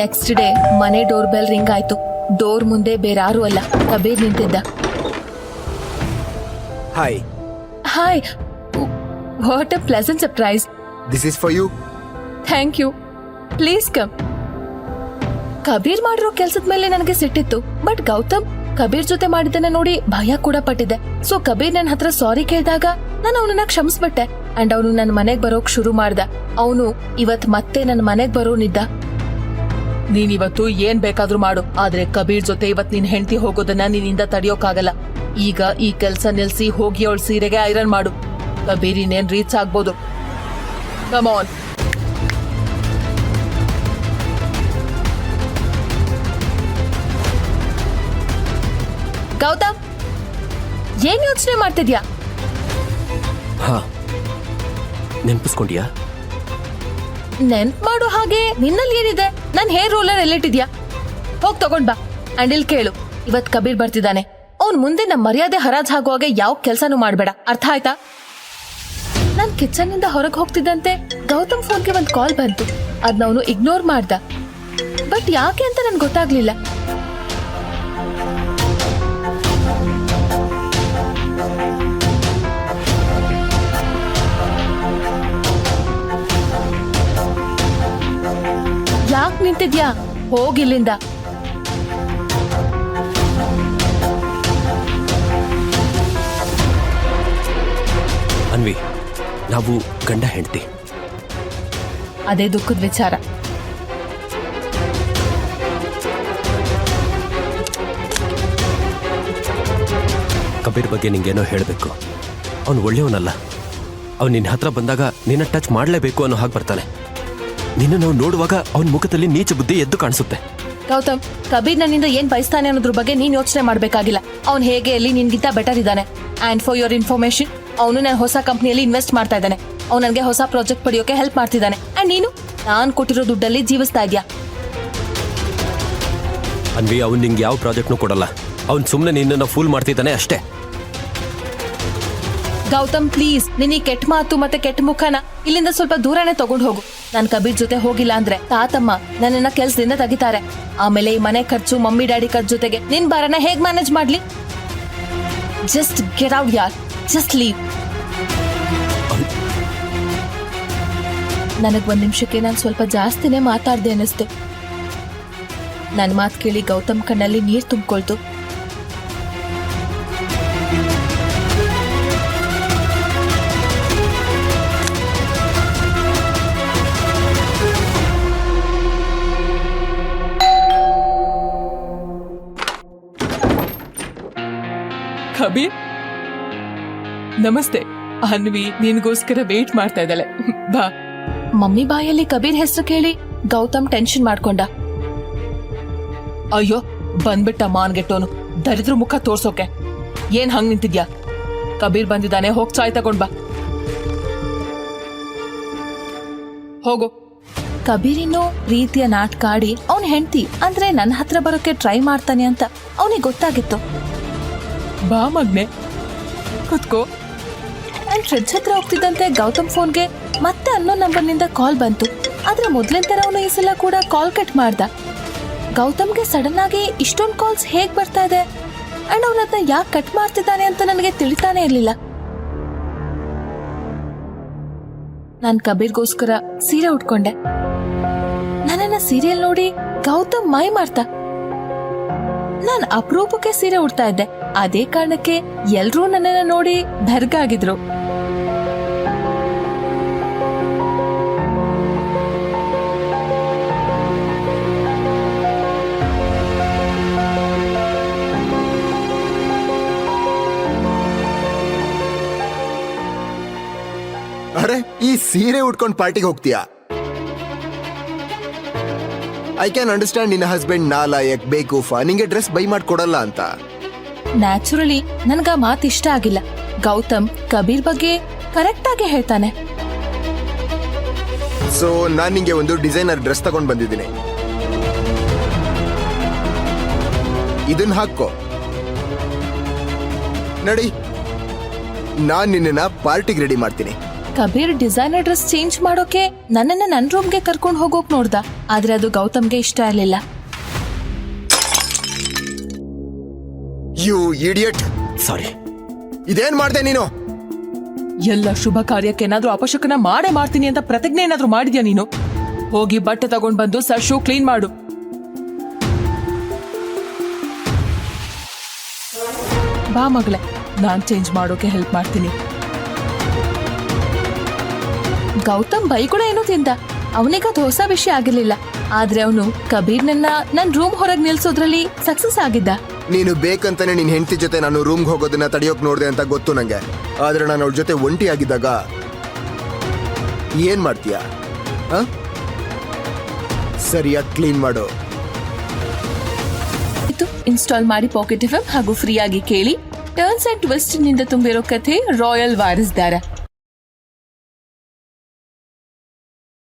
Next day ಮನೆ door bell ring ಆಯ್ತು. Door ಮುಂದೆ ಬೇರಾರು ಅಲ್ಲ, ಕಬೀರ್ ನಿಂತಿದ್ದ. Hi. Hi, what a pleasant surprise. This is for you. Thank you, please come. Kabir ಮಾಡಿರೋ ಕೆಲ್ಸದ ಮೇಲೆ ನನಗೆ ಸಿಟ್ಟಿತ್ತು, ಬಟ್ ಗೌತಮ್ ಕಬೀರ್ ಜೊತೆ ಮಾಡಿದ್ದನ್ನ ನೋಡಿ ಭಯ ಕೂಡ ಪಟ್ಟಿದ್ದೆ. ಸೊ ಕಬೀರ್ ನನ್ನ ಹತ್ರ ಸಾರಿ ಕೇಳಿದಾಗ ನಾನು ಅವನನ್ನ ಕ್ಷಮಿಸ್ಬಿಟ್ಟೆ. ಅಂಡ್ ಅವನು ನನ್ನ ಮನೆಗ್ ಬರೋಕ್ ಶುರು ಮಾಡ್ದ. ಅವನು ಇವತ್ ಮತ್ತೆ ನನ್ನ ಮನೆಗ್ ಬರೋನಿದ್ದ. ನೀನಿವತ್ತು ಏನ್ ಬೇಕಾದ್ರೂ ಮಾಡು, ಆದ್ರೆ ಕಬೀರ್ ಜೊತೆ ಇವತ್ ನಿನ್ ಹೆಂಡತಿ ಹೋಗೋದನ್ನ ನಿನ್ನಿಂದ ತಡೆಯೋಕ್ಕಾಗಲ್ಲ. ಈಗ ಈ ಕೆಲ್ಸ ನಿಲ್ಸಿ ಹೋಗಿ ಅವಳ ಸೀರೆಗೆ ಐರನ್ ಮಾಡು. ಕಬೀರ್ ಇನ್ನೇನ್ ರೀಚ್ ಆಗ್ಬೋದು. Come on. ಗೌತಮ್, ಏನ್ ಯೋಚನೆ ಮಾಡ್ತಿದ್ಯಾ? ಹಾ, ನೆನ್ಪಿಸ್ಕೊಂಡ್ಯಾ? ನೆನ್ಪ್ ಮಾಡು ಹಾಗೆ ನಿನ್ನಲ್ಲಿ ಏನಿದೆ? ನನ್ ಹೇರ್ ರೋಲರ್ ಎಲ್ಲಿಟ್ಟಿದ್ಯಾ? ಹೋಗ್ ತಗೊಂಡ್ ಬಾ. ಅಂಡ್ ಇಲ್ಲಿ ಕೇಳು, ಇವತ್ ಕಬೀರ್ ಬರ್ತಿದ್ದಾನೆ. ಅವ್ನ್ ಮುಂದೆ ನಮ್ ಮರ್ಯಾದೆ ಹರಾಜ್ ಆಗುವಾಗ ಯಾವ ಕೆಲ್ಸನೂ ಮಾಡ್ಬೇಡ, ಅರ್ಥ ಆಯ್ತಾ? ನಾನ್ ಕಿಚನ್ ನಿಂದ ಹೊರಗೆ ಹೋಗ್ತಿದ್ದಂತೆ ಗೌತಮ್ ಫೋನ್ಗೆ ಒಂದ್ ಕಾಲ್ ಬಂತು. ಅದ್ನ ಅವನು ಇಗ್ನೋರ್ ಮಾಡ್ದ. ಬಟ್ ಯಾಕೆ ಅಂತ ನನ್ಗೆ ಗೊತ್ತಾಗ್ಲಿಲ್ಲ. ಯಾಕೆ ನಿಂತಿದ್ಯಾ? ಹೋಗಿಲ್ಲಿಂದ. ಅನ್ವಿ, ನಾವು ಗಂಡ ಹೆಂಡತಿ. ಅದೇ ದುಃಖದ ವಿಚಾರ. ಕಬೀರ್ ಬಗ್ಗೆ ನಿಂಗೇನೋ ಹೇಳಬೇಕು. ಅವನು ಒಳ್ಳೆಯವನಲ್ಲ. ಅವ್ನು ನಿನ್ನ ಹತ್ರ ಬಂದಾಗ ನಿನ್ನ ಟಚ್ ಮಾಡಲೇಬೇಕು ಅನ್ನೋ ಹಾಗೆ ಬರ್ತಾನೆ. ನಿನ್ನ ನಾವು ನೋಡುವಾಗ ಅವನ ಮುಖದಲ್ಲಿ ನೀಚ ಬುದ್ಧಿ ಎದ್ದು ಕಾಣಿಸುತ್ತೆ. ಗೌತಮ್, ಕಬೀರ್ ನನ್ನಿಂದ ಏನ್ ಬಯಸ್ತಾನೆ ಅನ್ನೋದ್ರ ಬಗ್ಗೆ ನೀನ್ ಯೋಚನೆ ಮಾಡ್ಬೇಕಾಗಿಲ್ಲ. ಅವ್ನ್ ಹೇಗೆ ಅಲ್ಲಿ ನಿನ್ಗಿಂತ ಬೆಟರ್ ಇದ್ದಾನೆ. ಅಂಡ್ ಫಾರ್ ಯೋರ್ ಇನ್ಫಾರ್ಮೇಶನ್, ಅವನು ನನ್ನ ಹೊಸ ಕಂಪ್ನಿಯಲ್ಲಿ ಇನ್ವೆಸ್ಟ್ ಮಾಡ್ತಾ ಇದ್ದಾನೆ. ಅವ್ನು ನನಗೆ ಹೊಸ ಪ್ರಾಜೆಕ್ಟ್ ಪಡೆಯೋಕೆ ಹೆಲ್ಪ್ ಮಾಡ್ತಿದ್ದಾನೆ. ಅಂಡ್ ನೀನು ನಾನ್ ಕೊಟ್ಟಿರೋ ದುಡ್ಡಲ್ಲಿ ಜೀವಿಸ್ತಾ ಇದ್ಯಾ. ಅನ್ವಿ, ಅವ್ನು ನಿಂಗೆ ಯಾವ ಪ್ರಾಜೆಕ್ಟ್ನೂ ಕೊಡಲ್ಲ. ಅವ್ನು ಸುಮ್ಮನೆ ನಿನ್ನನ್ನು ಫೂಲ್ ಮಾಡ್ತಿದ್ದಾನೆ ಅಷ್ಟೇ. ಗೌತಮ್ ಪ್ಲೀಸ್, ನಿನ್ನ ಕೆಟ್ಟ ಮಾತು ಮತ್ತೆ ಕೆಟ್ಟ ಮುಖನ ಇಲ್ಲಿಂದ ಸ್ವಲ್ಪ ದೂರನೇ ತಗೊಂಡು ಹೋಗು. ನಾನ್ ಕಬೀರ್ ಜೊತೆ ಹೋಗಿಲ್ಲ ಅಂದ್ರೆ ತಾತಮ್ಮ ನನ್ನನ್ನ ಕೆಲ್ಸದಿಂದ ತೆಗಿತಾರೆ. ಆಮೇಲೆ ಈ ಮನೆ ಖರ್ಚು, ಮಮ್ಮಿ ಡ್ಯಾಡಿ ಖರ್ಚು ಜೊತೆಗೆ ನಿನ್ ಬಾರನ ಹೇಗ್ ಮ್ಯಾನೇಜ್ ಮಾಡ್ಲಿ? ಜಸ್ಟ್ ಗೆಟ್ ಔಟ್ ಯಾರ್, ಜಸ್ಟ್ ಲೀವ್. ನನಗ್ ಒಂದ್ ನಿಮಿಷಕ್ಕೆ ನಾನು ಸ್ವಲ್ಪ ಜಾಸ್ತಿನೇ ಮಾತಾಡ್ದೆ ಅನ್ನಿಸ್ತು. ನನ್ ಮಾತು ಕೇಳಿ ಗೌತಮ್ ಕಣ್ಣಲ್ಲಿ ನೀರ್ ತುಂಬಿಕೊಳ್ತು. ಕಬೀರ್, ನಮಸ್ತೆ. ಅನ್ವಿ ನಿನ್ಗೋಸ್ಕರ ವೇಟ್ ಮಾಡ್ತಾ ಇದ್ದಾಳೆ, ಬಾ. ಮಮ್ಮಿ ಬಾಯಲ್ಲಿ ಕಬೀರ್ ಹೆಸರು ಕೇಳಿ ಗೌತಮ್ ಟೆನ್ಷನ್ ಮಾಡ್ಕೊಂಡ. ಅಯ್ಯೋ, ಬಂದ್ಬಿಟ್ಟ ಮಾನ್ಗೆಟ್ಟೋನು, ದರಿದ್ರ ಮುಖ ತೋರ್ಸೋಕೆ. ಏನ್ ಹಂಗ್ ನಿಂತಿದ್ಯಾ? ಕಬೀರ್ ಬಂದಿದ್ದಾನೆ, ಹೋಗ್ ಚಾಯ್ ತಗೊಂಡ್ ಬಾ. ಹೋಗು. ಕಬೀರ್ ಇನ್ನೂ ಪ್ರೀತಿಯ ನಾಟಕ ಆಡಿ ಅವನ್ ಹೆಂಡತಿ ಅಂದ್ರೆ ನನ್ನ ಹತ್ರ ಬರೋಕೆ ಟ್ರೈ ಮಾಡ್ತಾನೆ ಅಂತ ಅವನಿಗೆ ಗೊತ್ತಾಗಿತ್ತು. ಬಾ ಮಗ್ನೆ, ಕುತ್ಕೋ. ನಾನ್ ಫ್ರಿಡ್ಜ್ ಹತ್ರ ಹೋಗ್ತಿದ್ದಂತೆ ಗೌತಮ್ ಫೋನ್ಗೆ ಮತ್ತೆ ಅನ್ನೋ ನಂಬರ್ನಿಂದ ಕಾಲ್ ಬಂತು. ಆದ್ರೆ ಮೊದ್ಲಿನ ತರ ಅವನು ಈ ಸಲ ಕೂಡ ಕಾಲ್ ಕಟ್ ಮಾಡ್ದ. ಗೌತಮ್ಗೆ ಸಡನ್ ಆಗಿ ಇಷ್ಟೊಂದು ಕಾಲ್ಸ್ ಹೇಗ್ ಬರ್ತಾ ಇದೆ ಅಂಡ್ ಅವನದನ್ನ ಯಾಕೆ ಕಟ್ ಮಾಡ್ತಿದ್ದಾನೆ ಅಂತ ನನಗೆ ತಿಳಿತಾನೆ ಇರ್ಲಿಲ್ಲ. ನಾನ್ ಕಬೀರ್ಗೋಸ್ಕರ ಸೀರೆ ಉಟ್ಕೊಂಡೆ. ನನ್ನನ್ನ ಸೀರಿಯಲ್ ನೋಡಿ ಗೌತಮ್ ಮೈ ಮಾಡ್ತಾ. ನಾನ್ ಅಪರೂಪಕ್ಕೆ ಸೀರೆ ಉಡ್ತಾ ಇದ್ದೆ. ಅದೇ ಕಾರಣಕ್ಕೆ ಎಲ್ರೂ ನನ್ನನ್ನ ನೋಡಿ ಬೆರ್ಗಾಗಿದ್ರು. ಅರೆ, ಈ ಸೀರೆ ಉಟ್ಕೊಂಡು ಪಾರ್ಟಿಗೆ ಹೋಗ್ತೀಯಾ? ಐ ಕ್ಯಾನ್ ಅಂಡರ್ಸ್ಟ್ಯಾಂಡ್ ನಿನ್ನ ಹಸ್ಬೆಂಡ್ ನಾಲಾಯಕ್ ಬೇಕೂಫ ನಿಂಗೆ ಡ್ರೆಸ್ ಬೈ ಮಾಡ್ಕೊಡಲ್ಲ ಅಂತ. ನ್ಯಾಚುರಲಿ ನನ್ಗ ಮಾತು ಇಷ್ಟ ಆಗಿಲ್ಲ. ಗೌತಮ್ ಕಬೀರ್ ಬಗ್ಗೆ ಕರೆಕ್ಟ್ ಆಗಿ ಹೇಳ್ತಾನೆ. ಸೊ ನಾನ್ ನಿಂಗೆ ಒಂದು ಡಿಸೈನರ್ ಡ್ರೆಸ್ ತಗೊಂಡ್ ಬಂದಿದ್ದೀನಿ. ಇದನ್ನ ಹಾಕೋ, ನಡಿ. ನಾನ್ ನಿನ್ನ ಪಾರ್ಟಿಗೆ ರೆಡಿ ಮಾಡ್ತೀನಿ. ಕಬೀರ್ ಡಿಸೈನರ್ ಡ್ರೆಸ್ ಚೇಂಜ್ ಮಾಡೋಕೆ ನನ್ನನ್ನ ನನ್ ರೂಮ್ಗೆ ಕರ್ಕೊಂಡು ಹೋಗೋಕ್ ನೋಡ್ದ. ಆದ್ರೆ ಅದು ಗೌತಮ್ಗೆ ಇಷ್ಟ ಇರಲಿಲ್ಲ. ಯು ಇಡಿಯಟ್, ಸಾರಿ. ಇದೇನ್ ಮಾಡ್ದೆ ನೀನು? ಎಲ್ಲ ಶುಭ ಕಾರ್ಯಕ್ಕೆ ಏನಾದ್ರೂ ಅಪಶಕನ ಮಾಡೇ ಮಾಡ್ತೀನಿ ಅಂತ ಪ್ರತಿಜ್ಞೆ ಏನಾದ್ರೂ ಮಾಡಿದ್ಯಾ ನೀನು? ಹೋಗಿ ಬಟ್ಟೆ ತಗೊಂಡ್ ಬಂದು ಸರ್ ಶೂ ಕ್ಲೀನ್ ಮಾಡು. ಬಾ ಮಗಳೇ, ನಾನ್ ಚೇಂಜ್ ಮಾಡೋಕೆ ಹೆಲ್ಪ್ ಮಾಡ್ತೀನಿ. ಗೌತಮ್ ಬೈ ಕೂಡ ಏನೋ ತಿಂದ. ಅವನಿಗೆ ಅದು ಹೊಸ ವಿಷಯ ಆಗಿರ್ಲಿಲ್ಲ. ಆದ್ರೆ ಅವನು ಕಬೀರ್ನನ್ನ ನನ್ ರೂಮ್ ಹೊರಗೆ ನಿಲ್ಸೋದ್ರಲ್ಲಿ ಸಕ್ಸಸ್ ಆಗಿದ್ದ. ನೀನು ಬೇಕಂತಾನೆ ನಿನ್ ಹೆಂಡತಿ ಜೊತೆ ನಾನು ರೂಮ್ಗೆ ಹೋಗೋದನ್ನ ತಡೆಯೋಕ್ ನೋಡ್ದೆ ಅಂತ ಗೊತ್ತು ನಂಗೆ. ಆದ್ರೆ ನಾನು ಅವಳ ಜೊತೆ ಒಂಟಿ ಆಗಿದ್ದಾಗ ಏನ್ ಮಾಡ್ತೀಯ? ಸರಿಯಾಗಿ ಕ್ಲೀನ್ ಮಾಡು. ಇನ್ಸ್ಟಾಲ್ ಮಾಡಿ ಪಾಕೆಟ್ ಎಫ್ಎಂ ಹಾಗೂ ಫ್ರೀ ಆಗಿ ಕೇಳಿ. ಟರ್ನ್ಸ್ ಅಂಡ್ ಟ್ವಿಸ್ಟ್ ನಿಂದ ತುಂಬಿರೋ ಕಥೆ ರಾಯಲ್ ವಾರಸ್ದಾರ.